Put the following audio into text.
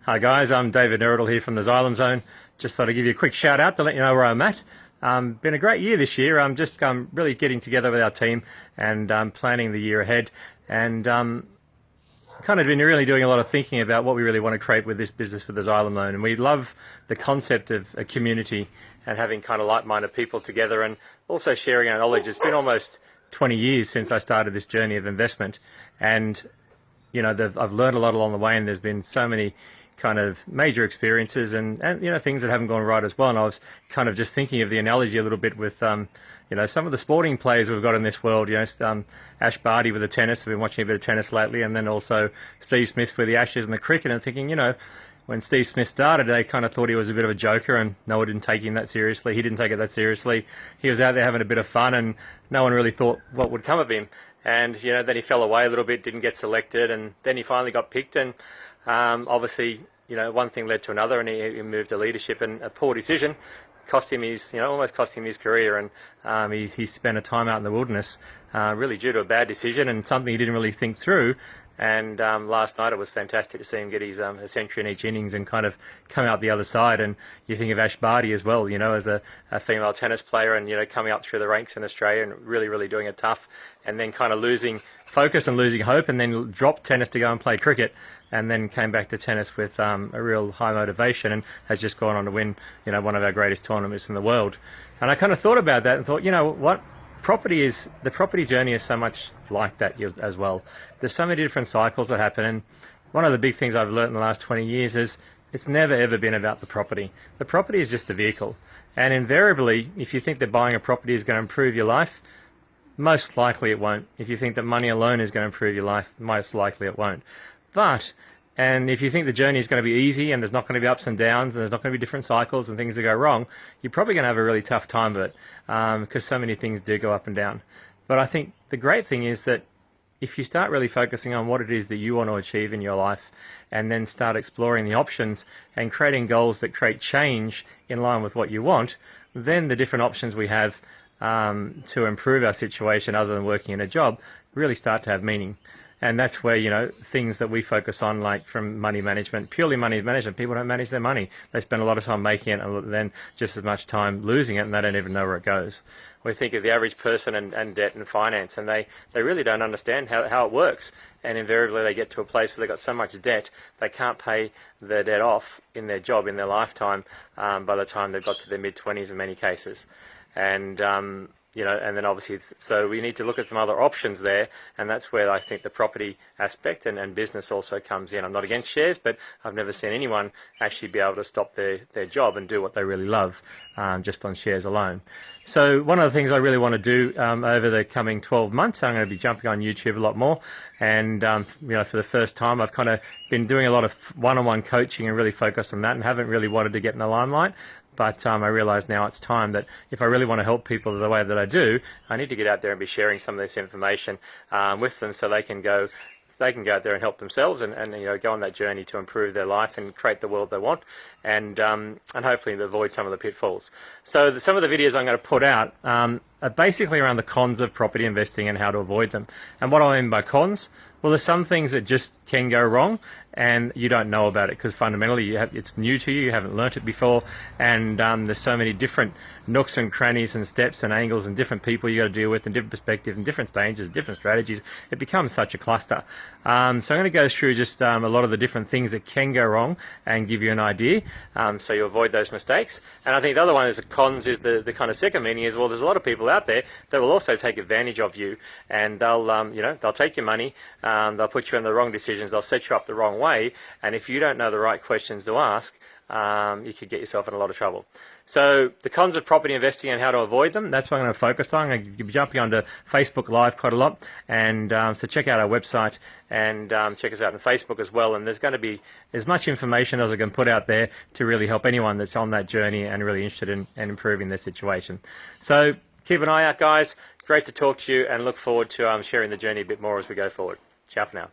Hi guys, I'm David Nerriddle here from the Xylem Zone. Just thought I'd give you a quick shout out to let you know where I'm at. Been a great year this year. I'm just really getting together with our team and planning the year ahead, and kind of been really doing a lot of thinking about what we really want to create with this business with the Xylem Zone. And we love the concept of a community and having kind of like-minded people together and also sharing our knowledge. It's been almost 20 years since I started this journey of investment, and you know, I've learned a lot along the way, and there's been so many kind of major experiences and you know, things that haven't gone right as well. And I was kind of just thinking of the analogy a little bit with you know, some of the sporting players we've got in this world. You know, Ash Barty with the tennis. I've been watching a bit of tennis lately, and then also Steve Smith with the Ashes and the cricket, and thinking, you know, when Steve Smith started, they kind of thought he was a bit of a joker, and no one didn't take him that seriously. He didn't take it that seriously. He was out there having a bit of fun, and no one really thought what would come of him. And you know, then he fell away a little bit, didn't get selected, and then he finally got picked. And obviously, you know, one thing led to another, and he moved to leadership, and a poor decision cost him his, you know, almost cost him his career. And he spent a time out in the wilderness, really due to a bad decision and something he didn't really think through. And last night it was fantastic to see him get his a century in each innings and kind of come out the other side. And you think of Ash Barty as well, you know, as a female tennis player, and you know, coming up through the ranks in Australia and really doing it tough, and then kind of losing focus and losing hope, and then dropped tennis to go and play cricket, and then came back to tennis with a real high motivation, and has just gone on to win, you know, one of our greatest tournaments in the world. And I kind of thought about that and thought, you know what, the property journey is so much like that as well. There's so many different cycles that happen, and one of the big things I've learned in the last 20 years is it's never ever been about the property. The property is just the vehicle, and invariably, if you think that buying a property is going to improve your life, most likely it won't. If you think that money alone is going to improve your life, most likely it won't. And if you think the journey is going to be easy and there's not going to be ups and downs and there's not going to be different cycles and things that go wrong, you're probably going to have a really tough time of it, because so many things do go up and down. But I think the great thing is that if you start really focusing on what it is that you want to achieve in your life, and then start exploring the options and creating goals that create change in line with what you want, then the different options we have to improve our situation other than working in a job really start to have meaning. And that's where, you know, things that we focus on, like from money management, purely money management, people don't manage their money. They spend a lot of time making it and then just as much time losing it, and they don't even know where it goes. We think of the average person and debt and finance, and they really don't understand how it works. And invariably they get to a place where they've got so much debt, they can't pay their debt off in their job, in their lifetime, by the time they've got to their mid-20s in many cases. And you know, and then obviously, so we need to look at some other options there, and that's where I think the property aspect and business also comes in. I'm not against shares, but I've never seen anyone actually be able to stop their job and do what they really love just on shares alone. So one of the things I really want to do over the coming 12 months, I'm going to be jumping on YouTube a lot more, and you know, for the first time I've kind of been doing a lot of one-on-one coaching and really focus on that, and haven't really wanted to get in the limelight. But I realise now it's time that if I really want to help people the way that I do, I need to get out there and be sharing some of this information with them, so they can go out there and help themselves, and you know, go on that journey to improve their life and create the world they want, and hopefully avoid some of the pitfalls. So some of the videos I'm going to put out are basically around the cons of property investing and how to avoid them. And what I mean by cons, well, there's some things that just can go wrong, and you don't know about it because fundamentally it's new to you haven't learnt it before, and there's so many different nooks and crannies and steps and angles and different people you got to deal with, and different perspectives and different stages, different strategies. It becomes such a cluster. So I'm going to go through just a lot of the different things that can go wrong and give you an idea, so you avoid those mistakes. And I think the other one is the cons, is the kind of second meaning is, well, there's a lot of people out there that will also take advantage of you, and they'll you know, they'll take your money, they'll put you in the wrong decisions, they'll set you up the wrong way, and if you don't know the right questions to ask, you could get yourself in a lot of trouble. So the cons of property investing and how to avoid them, that's what I'm going to focus on. I'm going to be jumping onto Facebook Live quite a lot, and so check out our website, and check us out on Facebook as well. And there's going to be as much information as I can put out there to really help anyone that's on that journey and really interested in improving their situation. So keep an eye out, guys. Great to talk to you, and look forward to sharing the journey a bit more as we go forward. Ciao for now.